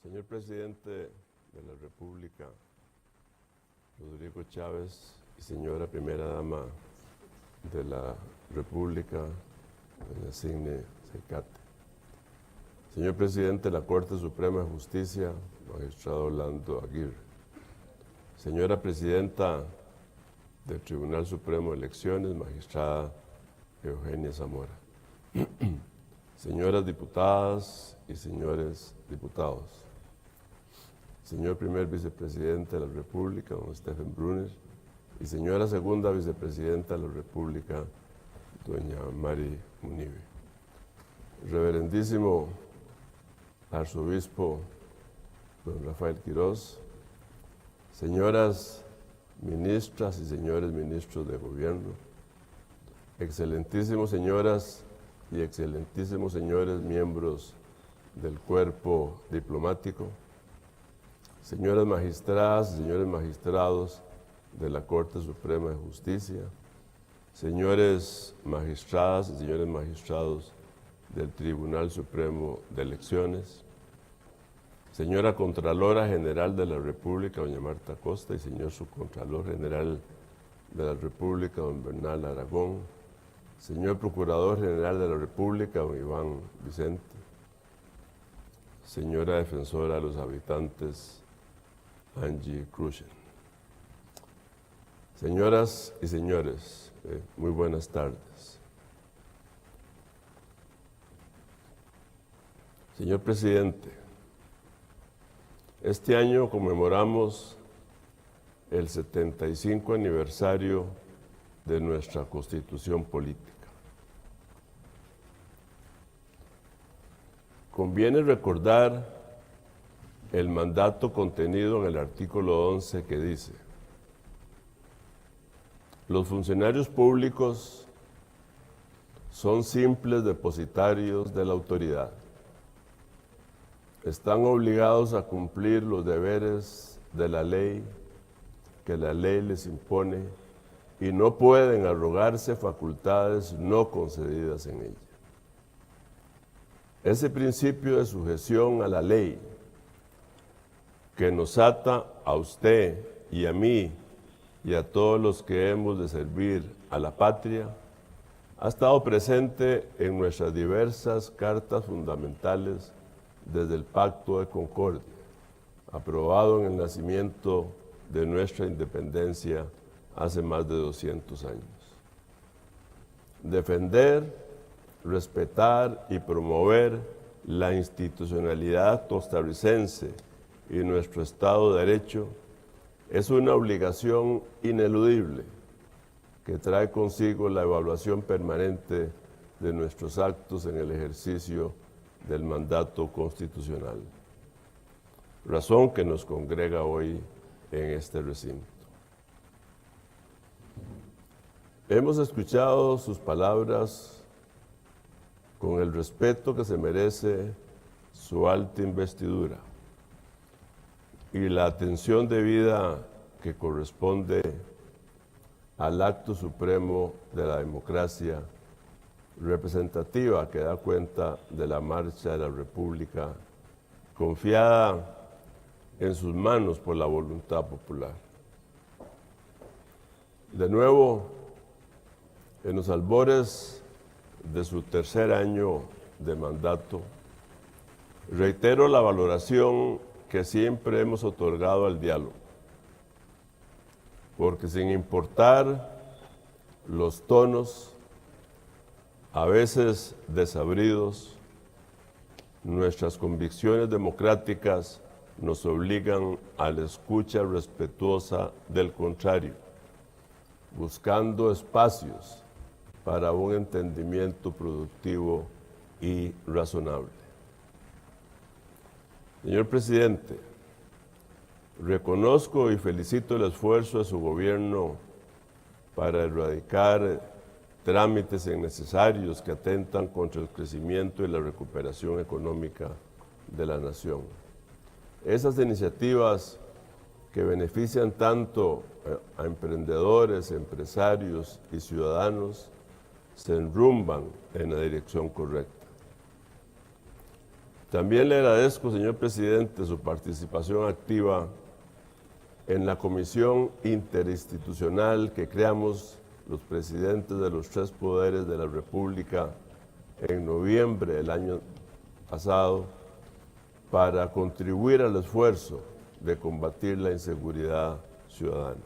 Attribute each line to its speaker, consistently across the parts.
Speaker 1: Señor Presidente de la República, Rodrigo Chávez, y señora Primera Dama de la República, doña Signe Cecate. Señor Presidente de la Corte Suprema de Justicia, magistrado Orlando Aguirre. Señora Presidenta del Tribunal Supremo de Elecciones, magistrada Eugenia Zamora. Señoras diputadas y señores diputados. Señor Primer Vicepresidente de la República, don Stephen Brunner, y señora Segunda Vicepresidenta de la República, doña Mari Munive. Reverendísimo Arzobispo don Rafael Quiroz, señoras ministras y señores ministros de gobierno, excelentísimas señoras y excelentísimos señores miembros del cuerpo diplomático, señoras magistradas y señores magistrados de la Corte Suprema de Justicia, señores magistradas y señores magistrados del Tribunal Supremo de Elecciones, señora Contralora General de la República, doña Marta Costa, y señor Subcontralor General de la República, don Bernal Aragón, señor Procurador General de la República, don Iván Vicente, señora Defensora de los Habitantes, Angie Cruchen. Señoras y señores, muy buenas tardes. Señor Presidente, este año conmemoramos el 75 aniversario de nuestra Constitución Política. Conviene recordar el mandato contenido en el artículo 11 que dice: los funcionarios públicos son simples depositarios de la autoridad. Están obligados a cumplir los deberes de la ley que la ley les impone y no pueden arrogarse facultades no concedidas en ella. Ese principio de sujeción a la ley que nos ata a usted y a mí y a todos los que hemos de servir a la patria, ha estado presente en nuestras diversas cartas fundamentales desde el Pacto de Concordia, aprobado en el nacimiento de nuestra independencia hace más de 200 años. Defender, respetar y promover la institucionalidad costarricense y nuestro Estado de Derecho es una obligación ineludible que trae consigo la evaluación permanente de nuestros actos en el ejercicio del mandato constitucional, razón que nos congrega hoy en este recinto. Hemos escuchado sus palabras con el respeto que se merece su alta investidura y la atención debida que corresponde al acto supremo de la democracia representativa que da cuenta de la marcha de la República confiada en sus manos por la voluntad popular. De nuevo, en los albores de su tercer año de mandato, reitero la valoración que siempre hemos otorgado al diálogo, porque sin importar los tonos a veces desabridos, nuestras convicciones democráticas nos obligan a la escucha respetuosa del contrario, buscando espacios para un entendimiento productivo y razonable. Señor Presidente, reconozco y felicito el esfuerzo de su gobierno para erradicar trámites innecesarios que atentan contra el crecimiento y la recuperación económica de la nación. Esas iniciativas que benefician tanto a emprendedores, empresarios y ciudadanos se enrumban en la dirección correcta. También le agradezco, señor presidente, su participación activa en la comisión interinstitucional que creamos los presidentes de los 3 poderes de la República en noviembre del año pasado para contribuir al esfuerzo de combatir la inseguridad ciudadana.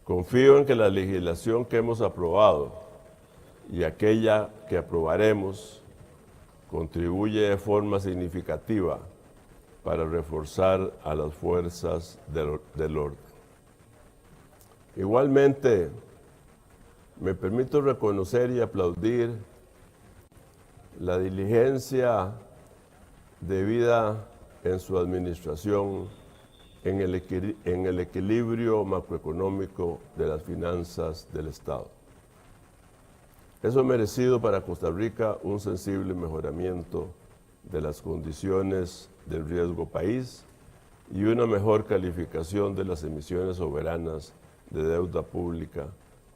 Speaker 1: Confío en que la legislación que hemos aprobado y aquella que aprobaremos contribuye de forma significativa para reforzar a las fuerzas del orden. Igualmente, me permito reconocer y aplaudir la diligencia debida en su administración en el equilibrio macroeconómico de las finanzas del Estado. Eso ha merecido para Costa Rica un sensible mejoramiento de las condiciones del riesgo país y una mejor calificación de las emisiones soberanas de deuda pública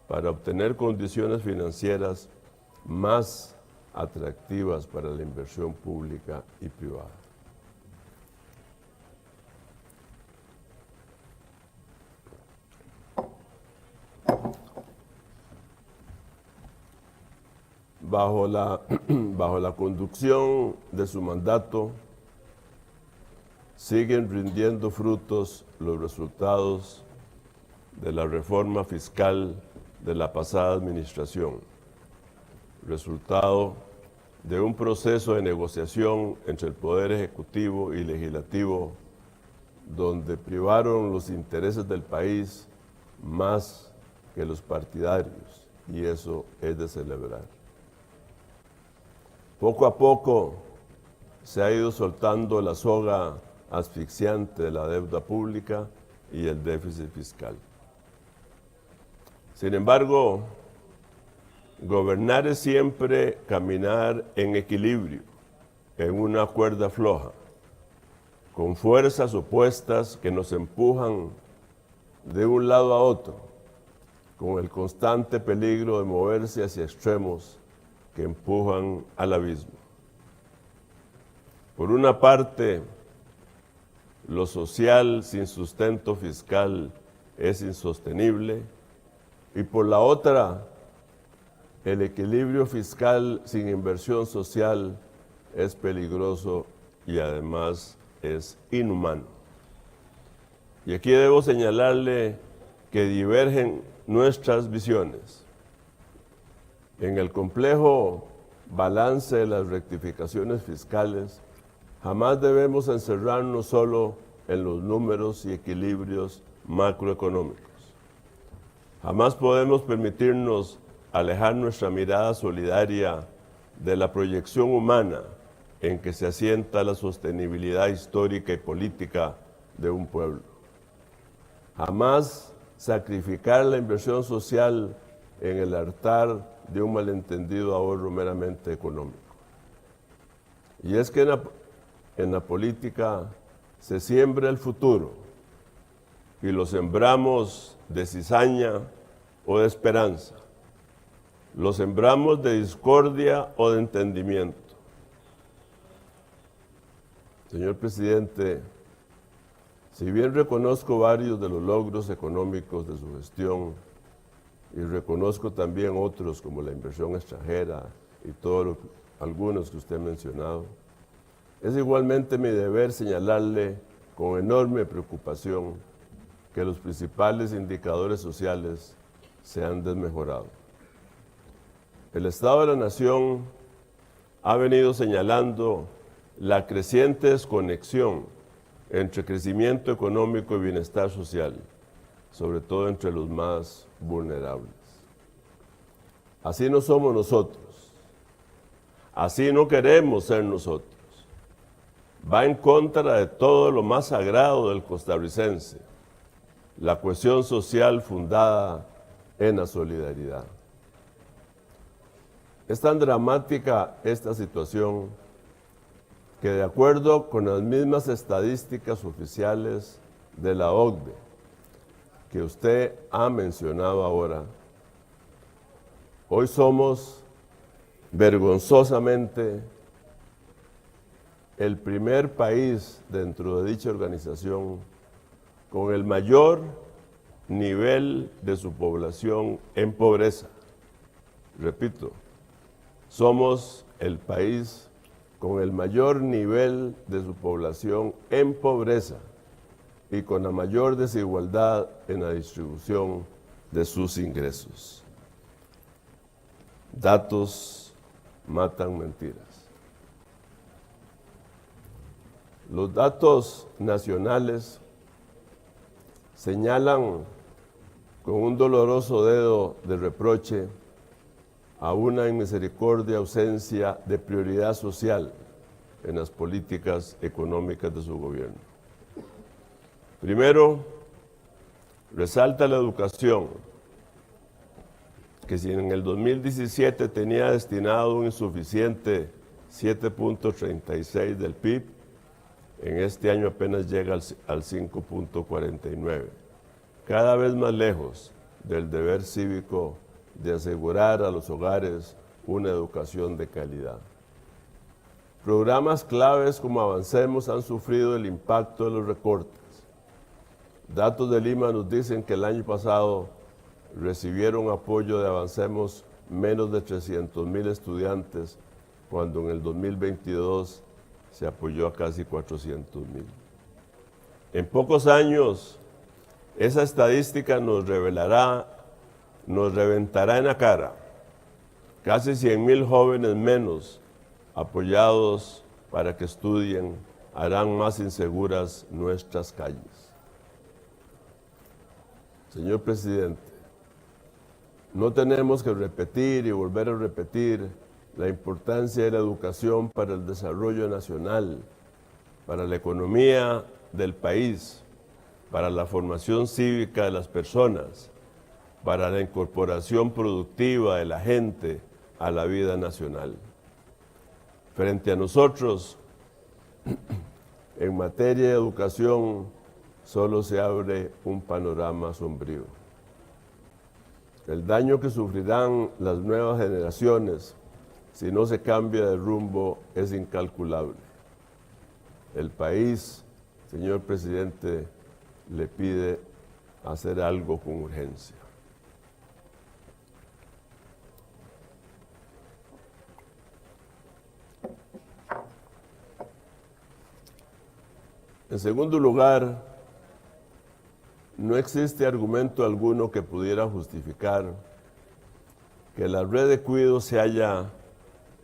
Speaker 1: para obtener condiciones financieras más atractivas para la inversión pública y privada. Bajo la conducción de su mandato, siguen rindiendo frutos los resultados de la reforma fiscal de la pasada administración, resultado de un proceso de negociación entre el Poder Ejecutivo y Legislativo, donde privaron los intereses del país más que los partidarios, y eso es de celebrar. Poco a poco se ha ido soltando la soga asfixiante de la deuda pública y el déficit fiscal. Sin embargo, gobernar es siempre caminar en equilibrio, en una cuerda floja, con fuerzas opuestas que nos empujan de un lado a otro, con el constante peligro de moverse hacia extremos que empujan al abismo. Por una parte, lo social sin sustento fiscal es insostenible, y por la otra, el equilibrio fiscal sin inversión social es peligroso y además es inhumano. Y aquí debo señalarle que divergen nuestras visiones. En el complejo balance de las rectificaciones fiscales, jamás debemos encerrarnos solo en los números y equilibrios macroeconómicos. Jamás podemos permitirnos alejar nuestra mirada solidaria de la proyección humana en que se asienta la sostenibilidad histórica y política de un pueblo. Jamás sacrificar la inversión social en el altar de un malentendido ahorro meramente económico. Y es que en la política se siembra el futuro y lo sembramos de cizaña o de esperanza. Lo sembramos de discordia o de entendimiento. Señor presidente, si bien reconozco varios de los logros económicos de su gestión y reconozco también otros como la inversión extranjera y algunos que usted ha mencionado, es igualmente mi deber señalarle con enorme preocupación que los principales indicadores sociales se han desmejorado. El Estado de la Nación ha venido señalando la creciente desconexión entre crecimiento económico y bienestar social, sobre todo entre los más vulnerables. Así no somos nosotros, así no queremos ser nosotros. Va en contra de todo lo más sagrado del costarricense, la cohesión social fundada en la solidaridad. Es tan dramática esta situación que, de acuerdo con las mismas estadísticas oficiales de la OCDE que usted ha mencionado ahora, hoy somos vergonzosamente el primer país dentro de dicha organización con el mayor nivel de su población en pobreza. Repito, somos el país con el mayor nivel de su población en pobreza y con la mayor desigualdad en la distribución de sus ingresos. Datos matan mentiras. Los datos nacionales señalan con un doloroso dedo de reproche a una inmisericordia ausencia de prioridad social en las políticas económicas de su gobierno. Primero, resalta la educación, que si en el 2017 tenía destinado un insuficiente 7.36 del PIB, en este año apenas llega al 5.49, cada vez más lejos del deber cívico de asegurar a los hogares una educación de calidad. Programas claves como Avancemos han sufrido el impacto de los recortes. Datos de Lima nos dicen que el año pasado recibieron apoyo de Avancemos menos de 300,000 estudiantes, cuando en el 2022 se apoyó a casi 400,000. En pocos años, esa estadística nos reventará en la cara. Casi 100,000 jóvenes menos apoyados para que estudien harán más inseguras nuestras calles. Señor presidente, no tenemos que repetir y volver a repetir la importancia de la educación para el desarrollo nacional, para la economía del país, para la formación cívica de las personas, para la incorporación productiva de la gente a la vida nacional. Frente a nosotros, en materia de educación, solo se abre un panorama sombrío. El daño que sufrirán las nuevas generaciones si no se cambia de rumbo es incalculable. El país, señor presidente, le pide hacer algo con urgencia. En segundo lugar, no existe argumento alguno que pudiera justificar que la red de cuidado se haya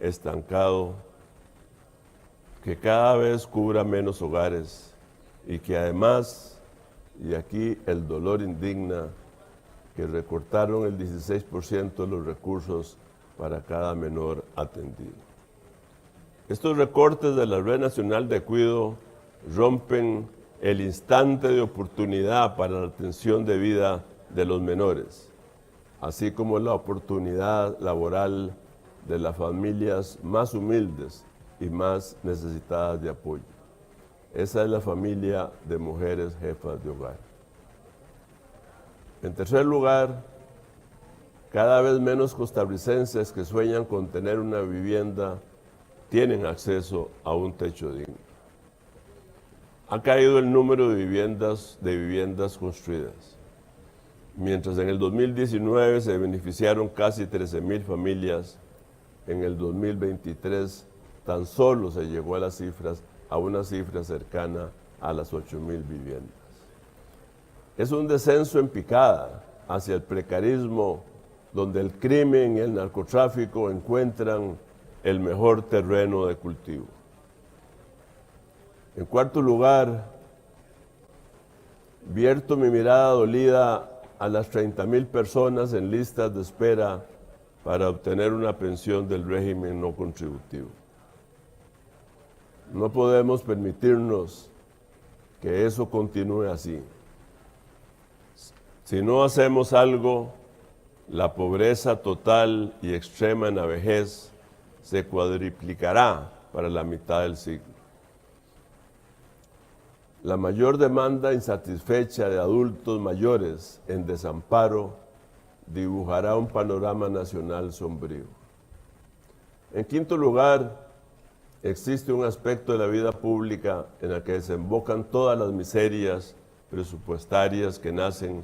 Speaker 1: estancado, que cada vez cubra menos hogares y que además, y aquí el dolor indigna, que recortaron el 16% de los recursos para cada menor atendido. Estos recortes de la Red Nacional de Cuidado rompen el instante de oportunidad para la atención de vida de los menores, así como la oportunidad laboral de las familias más humildes y más necesitadas de apoyo. Esa es la familia de mujeres jefas de hogar. En tercer lugar, cada vez menos costarricenses que sueñan con tener una vivienda tienen acceso a un techo digno. Ha caído el número de viviendas construidas. Mientras en el 2019 se beneficiaron casi 13,000 familias, en el 2023 tan solo se llegó a una cifra cercana a las 8,000 viviendas. Es un descenso en picada hacia el precarismo, donde el crimen y el narcotráfico encuentran el mejor terreno de cultivo. En cuarto lugar, vierto mi mirada dolida a las 30,000 personas en listas de espera para obtener una pensión del régimen no contributivo. No podemos permitirnos que eso continúe así. Si no hacemos algo, la pobreza total y extrema en la vejez se cuadriplicará para la mitad del siglo. La mayor demanda insatisfecha de adultos mayores en desamparo dibujará un panorama nacional sombrío. En quinto lugar, existe un aspecto de la vida pública en el que desembocan todas las miserias presupuestarias que nacen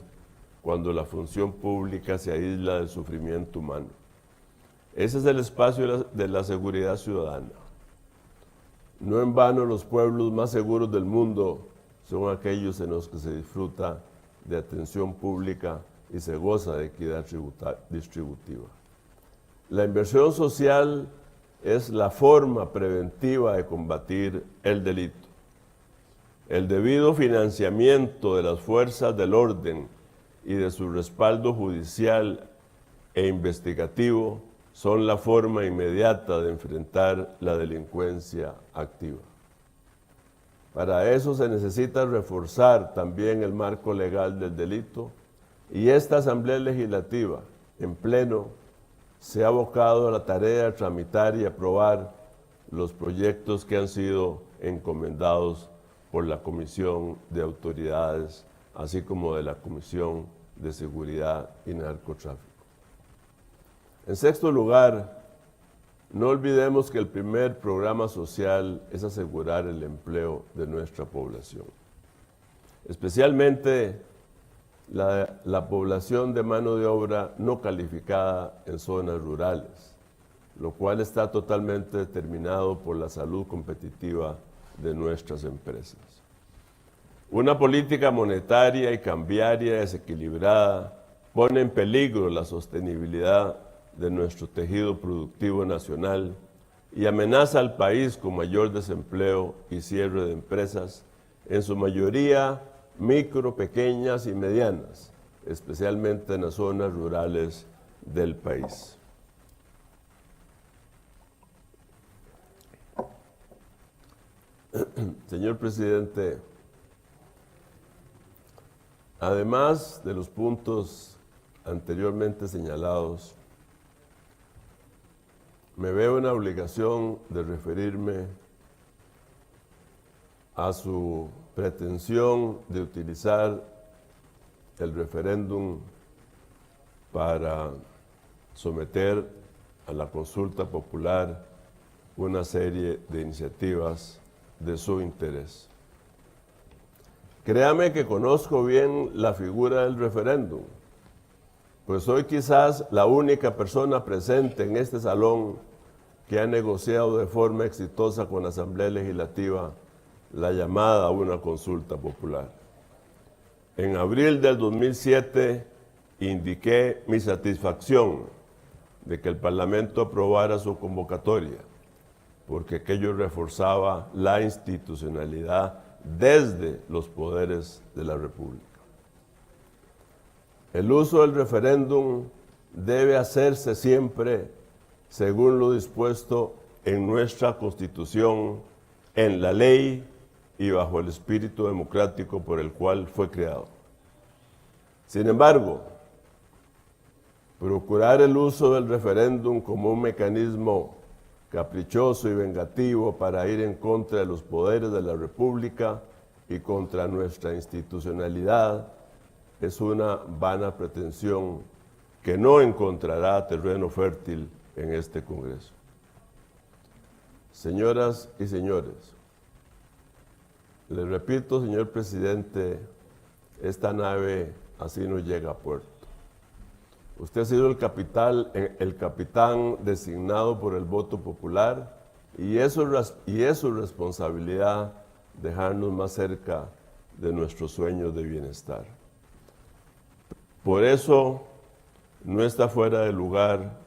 Speaker 1: cuando la función pública se aísla del sufrimiento humano. Ese es el espacio de la seguridad ciudadana. No en vano los pueblos más seguros del mundo son aquellos en los que se disfruta de atención pública y se goza de equidad distributiva. La inversión social es la forma preventiva de combatir el delito. El debido financiamiento de las fuerzas del orden y de su respaldo judicial e investigativo son la forma inmediata de enfrentar la delincuencia activa. Para eso se necesita reforzar también el marco legal del delito y esta Asamblea Legislativa, en pleno, se ha abocado a la tarea de tramitar y aprobar los proyectos que han sido encomendados por la Comisión de Autoridades, así como de la Comisión de Seguridad y Narcotráfico. En sexto lugar, no olvidemos que el primer programa social es asegurar el empleo de nuestra población, especialmente la población de mano de obra no calificada en zonas rurales, lo cual está totalmente determinado por la salud competitiva de nuestras empresas. Una política monetaria y cambiaria desequilibrada pone en peligro la sostenibilidad de nuestro tejido productivo nacional y amenaza al país con mayor desempleo y cierre de empresas, en su mayoría micro, pequeñas y medianas, especialmente en las zonas rurales del país. Señor presidente, además de los puntos anteriormente señalados, me veo en la obligación de referirme a su pretensión de utilizar el referéndum para someter a la consulta popular una serie de iniciativas de su interés. Créame que conozco bien la figura del referéndum, pues soy quizás la única persona presente en este salón que ha negociado de forma exitosa con la Asamblea Legislativa la llamada a una consulta popular. En abril del 2007 indiqué mi satisfacción de que el Parlamento aprobara su convocatoria, porque aquello reforzaba la institucionalidad desde los poderes de la República. El uso del referéndum debe hacerse siempre según lo dispuesto en nuestra Constitución, en la ley y bajo el espíritu democrático por el cual fue creado. Sin embargo, procurar el uso del referéndum como un mecanismo caprichoso y vengativo para ir en contra de los poderes de la República y contra nuestra institucionalidad es una vana pretensión que no encontrará terreno fértil en este Congreso. Señoras y señores, les repito, señor presidente, esta nave así no llega a puerto. Usted ha sido el capitán designado por el voto popular y es su responsabilidad dejarnos más cerca de nuestros sueños de bienestar. Por eso no está fuera de lugar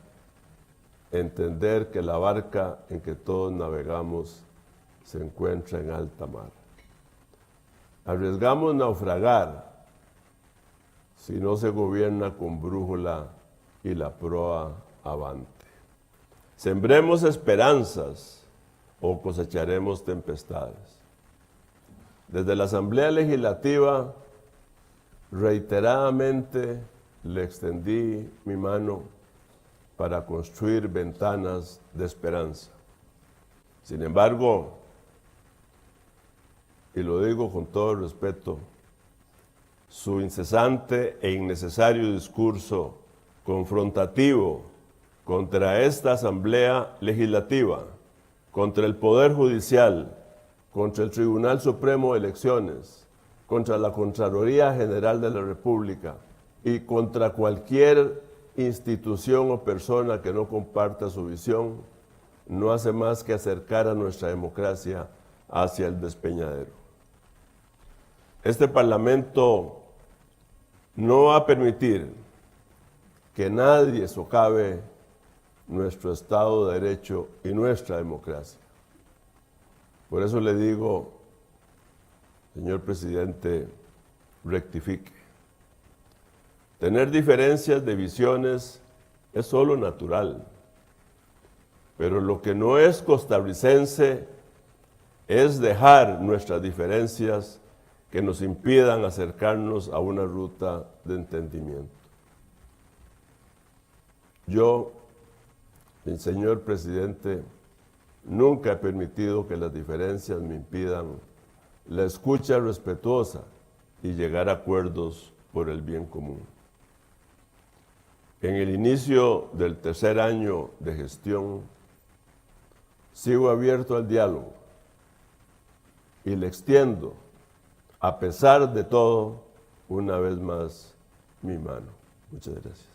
Speaker 1: entender que la barca en que todos navegamos se encuentra en alta mar. Arriesgamos naufragar si no se gobierna con brújula y la proa avante. Sembremos esperanzas o cosecharemos tempestades. Desde la Asamblea Legislativa, reiteradamente le extendí mi mano para construir ventanas de esperanza. Sin embargo, y lo digo con todo respeto, su incesante e innecesario discurso confrontativo contra esta Asamblea Legislativa, contra el Poder Judicial, contra el Tribunal Supremo de Elecciones, contra la Contraloría General de la República y contra cualquier institución o persona que no comparta su visión, no hace más que acercar a nuestra democracia hacia el despeñadero. Este Parlamento no va a permitir que nadie socave nuestro Estado de Derecho y nuestra democracia. Por eso le digo, señor presidente, rectifique. Tener diferencias de visiones es solo natural, pero lo que no es costarricense es dejar nuestras diferencias que nos impidan acercarnos a una ruta de entendimiento. Yo, señor presidente, nunca he permitido que las diferencias me impidan la escucha respetuosa y llegar a acuerdos por el bien común. En el inicio del tercer año de gestión, sigo abierto al diálogo y le extiendo, a pesar de todo, una vez más, mi mano. Muchas gracias.